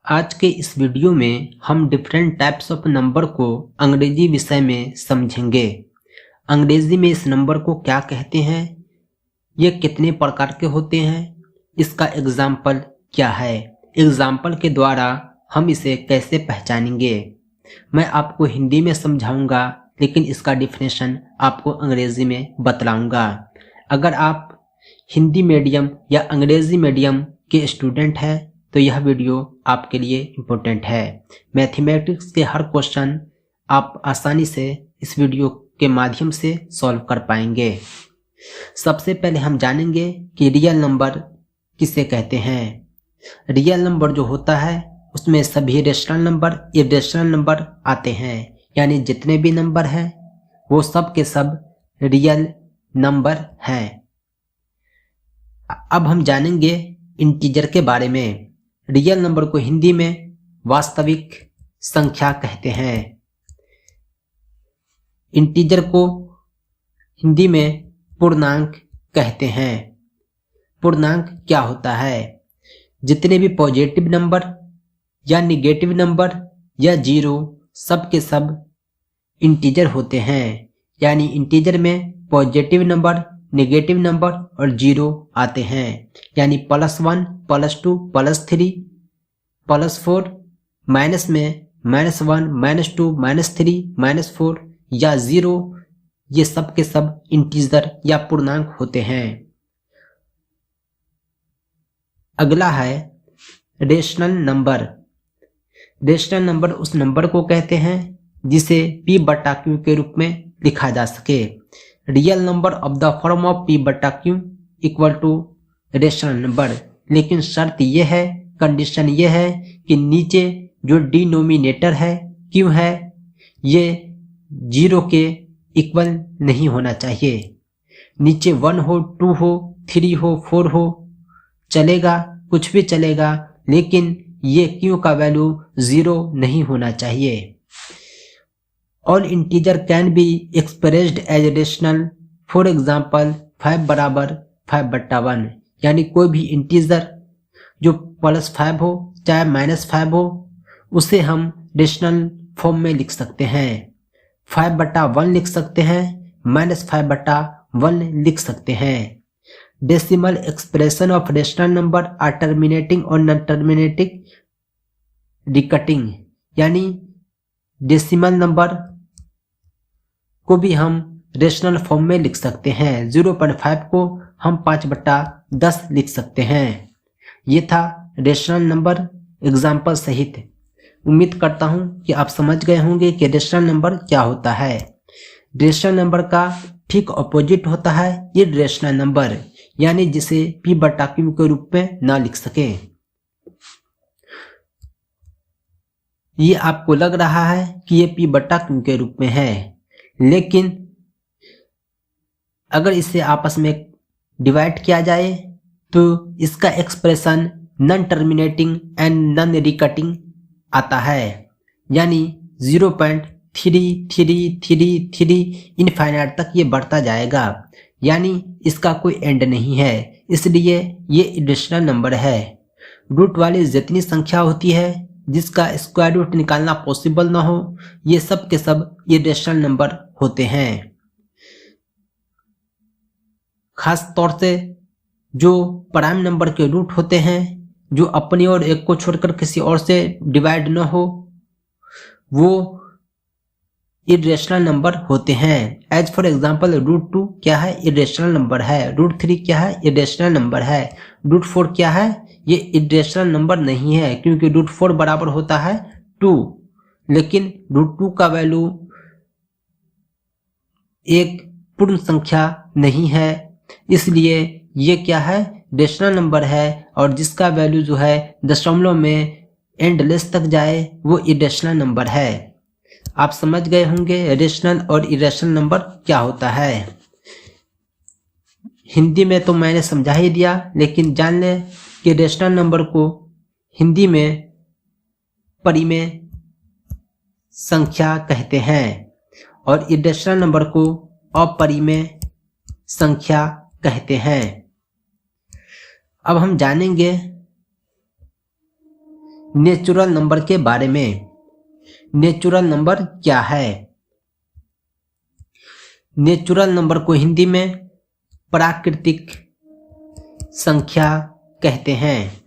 आज के इस वीडियो में हम डिफरेंट टाइप्स ऑफ नंबर को अंग्रेजी विषय में समझेंगे। अंग्रेजी में इस नंबर को क्या कहते हैं, ये कितने प्रकार के होते हैं, इसका एग्जाम्पल क्या है, एग्जाम्पल के द्वारा हम इसे कैसे पहचानेंगे। मैं आपको हिंदी में समझाऊंगा लेकिन इसका डिफिनेशन आपको अंग्रेजी में बतलाऊंगा। अगर आप हिंदी मीडियम या अंग्रेजी मीडियम के स्टूडेंट हैं तो यह वीडियो आपके लिए इम्पोर्टेंट है। मैथमेटिक्स के हर क्वेश्चन आप आसानी से इस वीडियो के माध्यम से सॉल्व कर पाएंगे। सबसे पहले हम जानेंगे कि रियल नंबर किसे कहते हैं। रियल नंबर जो होता है उसमें सभी रेशनल नंबर, इरेशनल नंबर आते हैं, यानी जितने भी नंबर हैं वो सब के सब रियल नंबर हैं। अब हम जानेंगे इंटीजर के बारे में। रियल नंबर को हिंदी में वास्तविक संख्या कहते हैं। इंटीजर को हिंदी में पूर्णांक कहते हैं। पूर्णांक क्या होता है? जितने भी पॉजिटिव नंबर या निगेटिव नंबर या जीरो सब के सब इंटीजर होते हैं, यानी इंटीजर में पॉजिटिव नंबर, नेगेटिव नंबर और जीरो आते हैं, यानी +1, +2, +3, +4, माइनस में -1, -2, -3, -4 या 0, ये सब के सब इंटीजर या पूर्णांक होते हैं। अगला है रेशनल नंबर। रेशनल नंबर उस नंबर को कहते हैं जिसे P/Q के रूप में लिखा जा सके। Real number of the form of P/Q equal to rational number, लेकिन शर्त यह है, कंडीशन यह है कि नीचे जो डिनोमिनेटर है Q है ये 0 के इक्वल नहीं होना चाहिए। नीचे 1 हो, 2 हो, 3 हो, 4 हो, चलेगा, कुछ भी चलेगा, लेकिन ये Q का वैल्यू 0 नहीं होना चाहिए। All integer can be expressed as rational, for example 5 बराबर 5/1, यानी कोई भी इंटीजर जो +5 हो चाहे -5 हो उसे हम रेशनल फॉर्म में लिख सकते हैं। 5/1 लिख सकते हैं, -5/1 लिख सकते हैं। Decimal expression of rational number are terminating और नॉन टर्मिनेटिंग रिकटिंग, यानी डेसिमल नंबर को भी हम रेशनल फॉर्म में लिख सकते हैं। 0.5 को हम 5/10 लिख सकते हैं। ये था रेशनल नंबर एग्जाम्पल सहित। उम्मीद करता हूं कि आप समझ गए होंगे कि रेशनल नंबर क्या होता है। रेशनल नंबर का ठीक ऑपोजिट होता है इरेशनल नंबर, यानी जिसे P/Q के रूप में ना लिख सके। ये आपको लग रहा है कि ये P/Q के रूप में है, लेकिन अगर इसे आपस में डिवाइड किया जाए तो इसका expression non terminating and non recurring आता है, यानी 0.3333 इनफाइनाइट तक ये बढ़ता जाएगा, यानी इसका कोई एंड नहीं है, इसलिए ये इरेशनल नंबर है। रूट वाली जितनी संख्या होती है जिसका स्क्वायर रूट निकालना पॉसिबल ना हो, ये सब के सब इरेशनल नंबर होते हैं। खास तौर से जो प्राइम नंबर के रूट होते हैं, जो अपनी और एक को छोड़कर किसी और से डिवाइड न हो, वो इरेशनल नंबर होते हैं। एज फॉर एग्जांपल √2 क्या है? इरेशनल नंबर है। √3 क्या है? इरेशनल नंबर है। √4 क्या है? ये इरेशनल नंबर नहीं है, क्योंकि √4 बराबर होता है 2, लेकिन √2 का वैल्यू एक पूर्ण संख्या नहीं है, इसलिए ये क्या है? रेशनल नंबर है, और जिसका वैल्यू जो है दशमलव में एंडलेस तक जाए वो इरेशनल नंबर है। आप समझ गए होंगे रेशनल और इरेशनल नंबर क्या होता है। हिंदी में तो मैंने समझा ही दिया, लेकिन जान लें कि रेशनल नंबर को हिंदी में परिमेय संख्या कहते हैं और इरेशनल नंबर को अपरिमेय संख्या कहते हैं। अब हम जानेंगे नेचुरल नंबर के बारे में। नेचुरल नंबर क्या है? नेचुरल नंबर को हिंदी में प्राकृतिक संख्या कहते हैं।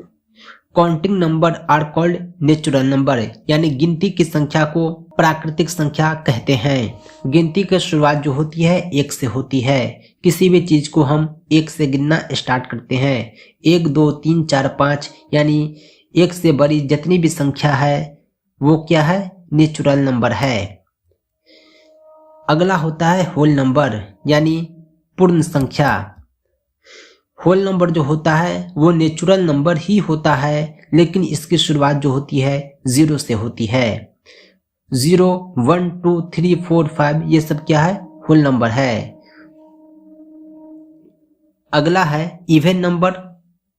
Counting number are called natural number, यानी गिनती की संख्या को प्राकृतिक संख्या कहते हैं। गिनती की शुरुआत जो होती है 1 से होती है। किसी भी चीज को हम 1 से गिनना स्टार्ट करते हैं। 1 2 3 4 5, यानी 1 से बड़ी जितनी भी संख्या है वो क्या है? नेचुरल नंबर है। अगला होता है होल नंबर, यानी पूर्ण संख्या। होल नंबर जो होता है वो नेचुरल नंबर ही होता है, लेकिन इसकी शुरुआत जो होती है 0 से होती है। 0 1 2 3 4 5 ये सब क्या है? होल नंबर है। अगला है इवन नंबर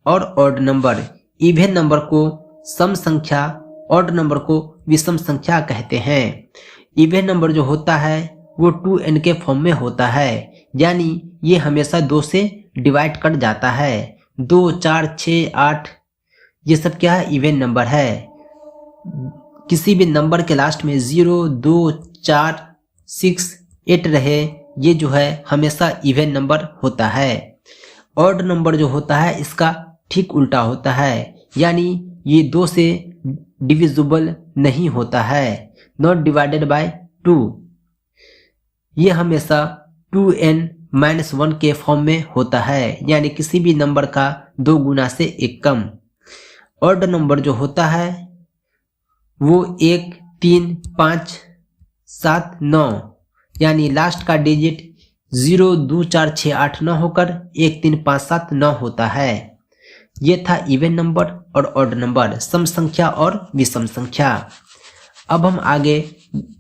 और ऑड नंबर। इवन नंबर को सम संख्या, ऑड नंबर को विषम संख्या कहते हैं। इवन नंबर जो होता है वो 2n के फॉर्म में होता है, यानी ये हमेशा 2 से डिवाइड कर जाता है। 2 4 6 8 ये सब क्या है? इवन नंबर है। किसी भी नंबर के लास्ट में 0 2 4 6 8 रहे, ये जो है हमेशा इवन नंबर होता है। ऑड नंबर जो होता है इसका ठीक उल्टा होता है, यानी ये 2 से डिविजिबल नहीं होता है, नॉट डिवाइडेड बाय 2। ये हमेशा 2n-1 के फॉर्म में होता है, यानी किसी भी नंबर का 2 गुना से 1 कम। ऑड नंबर जो होता है वो 1 3 5 7 9, यानी लास्ट का डिजिट 0 2 4 6 8 9 होकर 1 3 5 7 9 होता है। ये था इवन नंबर और ऑड नंबर, सम संख्या और विषम संख्या। अब हम आगे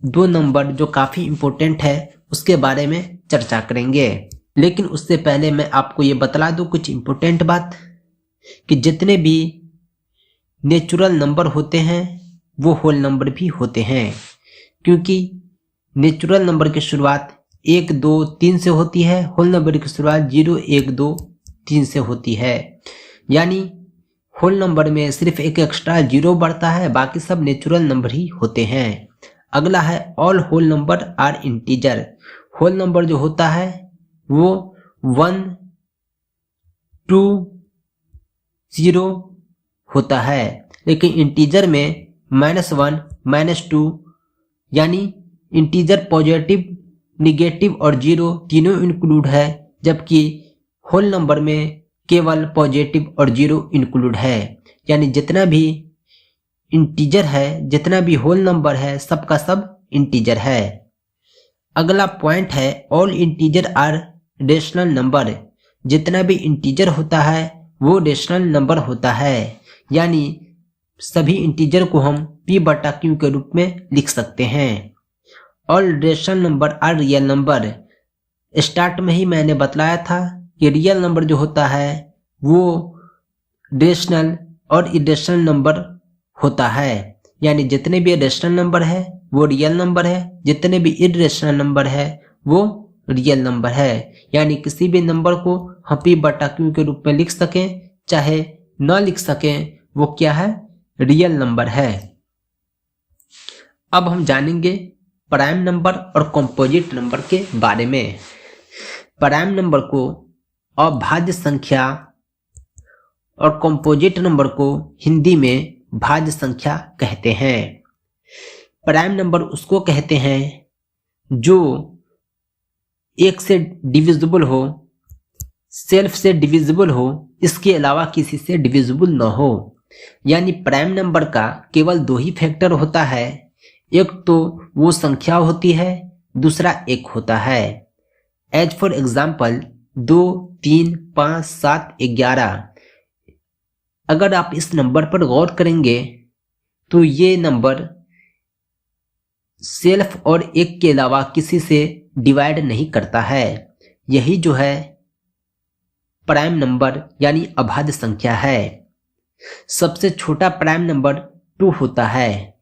2 नंबर जो काफी इंपॉर्टेंट है उसके बारे में चर्चा करेंगे, लेकिन उससे पहले मैं आपको ये बतला दूं कुछ इंपॉर्टेंट बात, कि जितने भी नेचुरल नंबर होते हैं वो होल नंबर भी होते हैं, क्योंकि नेचुरल नंबर की शुरुआत 1 2 3 से होती है, होल नंबर की शुरुआत 0 1 2 3 से होती है। यानी होल नंबर में सिर्फ एक एक्स्ट्रा 0 बढ़ता है, बाकी सब नेचुरल नंबर ही होते हैं। अगला है all whole number are integer. Whole number जो होता है वो 1 2 0 होता है, लेकिन इंटीजर में -1 -2, यानी इंटीजर पॉजिटिव निगेटिव और 0 तीनों इंक्लूड है, जबकि होल नंबर में केवल पॉजिटिव और 0 इंक्लूड है। यानी जितना भी इंटीजर है, जितना भी होल नंबर है, सबका सब इंटीजर है। अगला पॉइंट है all integer are rational number. जितना भी इंटीजर होता है वो रेशनल नंबर होता है, यानी सभी इंटीजर को हम p/q के रूप में लिख सकते हैं। All rational number are real number. Start में ही मैंने बतलाया था कि रियल नंबर जो होता है वो रेशनल और इरेशनल नंबर होता है, यानी जितने भी रेशनल नंबर है वो रियल नंबर है, जितने भी इरेशनल नंबर है वो रियल नंबर है। यानी किसी भी नंबर को हम p/q के रूप में लिख सकें चाहे न लिख सकें, वो क्या है? रियल नंबर है। अब हम जानेंगे प्राइम नंबर और कंपोजिट नंबर के बारे में। प्राइम नंबर को अभाज्य संख्या और कंपोजिट नंबर को हिंदी में भाज्य संख्या कहते हैं। प्राइम नंबर उसको कहते हैं जो 1 से डिविजिबल हो, सेल्फ से डिविजिबल हो, इसके अलावा किसी से डिविजिबल न हो। यानी प्राइम नंबर का केवल 2 ही फैक्टर होता है, एक तो वो संख्या होती है, दूसरा 1 होता है। As for example 2 3 5 7 11। अगर आप इस नंबर पर गौर करेंगे तो ये नंबर सेल्फ और 1 के अलावा किसी से डिवाइड नहीं करता है। यही जो है प्राइम नंबर यानी अभाज्य संख्या है। सबसे छोटा प्राइम नंबर 2 होता है।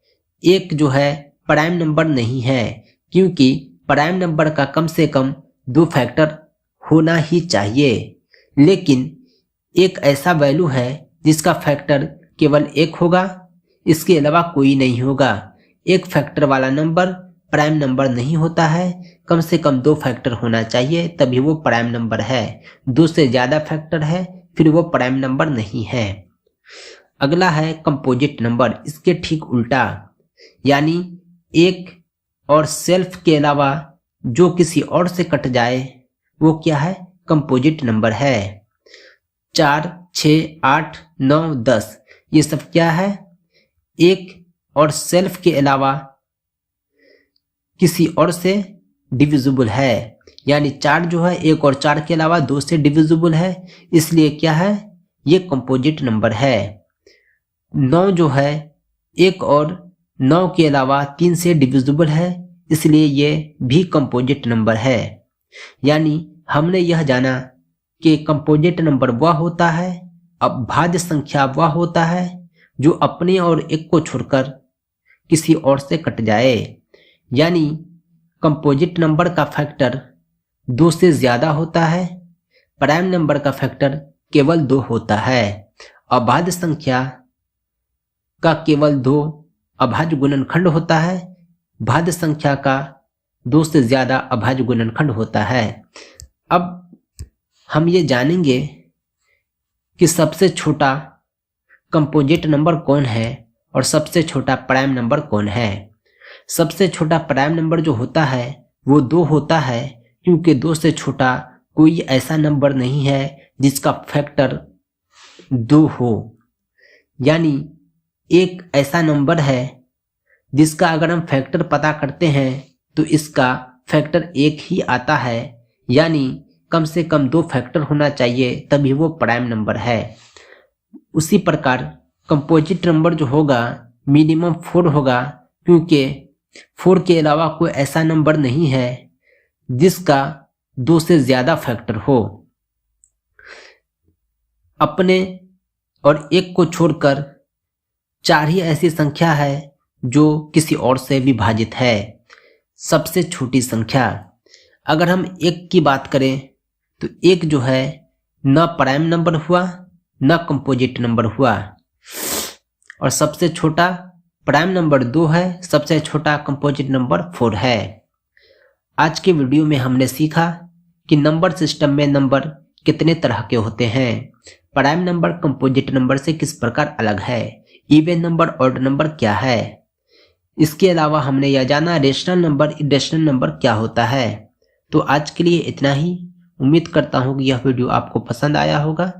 1 जो है प्राइम नंबर नहीं है, क्योंकि प्राइम नंबर का कम से कम 2 फैक्टर होना ही चाहिए, लेकिन एक ऐसा वैल्यू है जिसका फैक्टर केवल 1 होगा, इसके अलावा कोई नहीं होगा। एक फैक्टर वाला नंबर प्राइम नंबर नहीं होता है, कम से कम 2 फैक्टर होना चाहिए तभी वो प्राइम नंबर है। 2 से ज़्यादा फैक्टर है फिर वो प्राइम नंबर नहीं है। अगला है कंपोजिट नंबर, इसके ठीक उल्टा, यानी एक और सेल्फ के अलावा जो किसी और से कट जाए वो क्या है, कंपोजिट नंबर है। 4, 6, 8, 9, 10 ये सब क्या है, एक और सेल्फ के अलावा किसी और से डिविजिबल है। यानी 4 जो है 1 और 4 के अलावा 2 से डिविजिबल है, इसलिए क्या है, ये कंपोजिट नंबर है। 9 जो है 1 और 9 के अलावा 3 से डिविजिबल है, इसलिए ये भी कंपोजिट नंबर है। यानी हमने यह जाना कि कंपोजिट नंबर वह होता है, अभाज्य संख्या वह होता है जो अपने और एक को छोड़कर किसी और से कट जाए। यानी कंपोजिट नंबर का फैक्टर 2 से ज्यादा होता है, प्राइम नंबर का फैक्टर केवल 2 होता है। अभाज्य संख्या का केवल 2 अभाज्य गुणनखंड होता है, भाज्य संख्या का 2 से ज्यादा अभाज्य गुणनखंड होता है। अब हम ये जानेंगे कि सबसे छोटा कंपोजिट नंबर कौन है और सबसे छोटा प्राइम नंबर कौन है। सबसे छोटा प्राइम नंबर जो होता है वो 2 होता है, क्योंकि 2 से छोटा कोई ऐसा नंबर नहीं है जिसका फैक्टर 2 हो। यानी एक ऐसा नंबर है जिसका अगर हम फैक्टर पता करते हैं तो इसका फैक्टर 1 ही आता है, यानी कम से कम 2 फैक्टर होना चाहिए तभी वो प्राइम नंबर है। उसी प्रकार कंपोजिट नंबर जो होगा मिनिमम 4 होगा, क्योंकि 4 के अलावा कोई ऐसा नंबर नहीं है जिसका 2 से ज्यादा फैक्टर हो। अपने और एक को छोड़कर 4 ही ऐसी संख्या है जो किसी और से विभाजित है। सबसे छोटी संख्या अगर हम 1 की बात करें तो 1 जो है न प्राइम नंबर हुआ न कंपोजिट नंबर हुआ, और सबसे छोटा प्राइम नंबर 2 है, सबसे छोटा कंपोजिट नंबर 4 है। आज के वीडियो में हमने सीखा कि नंबर सिस्टम में नंबर कितने तरह के होते हैं, प्राइम नंबर कंपोजिट नंबर से किस प्रकार अलग है, इवन नंबर ऑड नंबर क्या है। इसके अलावा हमने यह जाना रेशनल नंबर इरेशनल नंबर क्या होता है। तो आज के लिए इतना ही। उम्मीद करता हूँ कि यह वीडियो आपको पसंद आया होगा।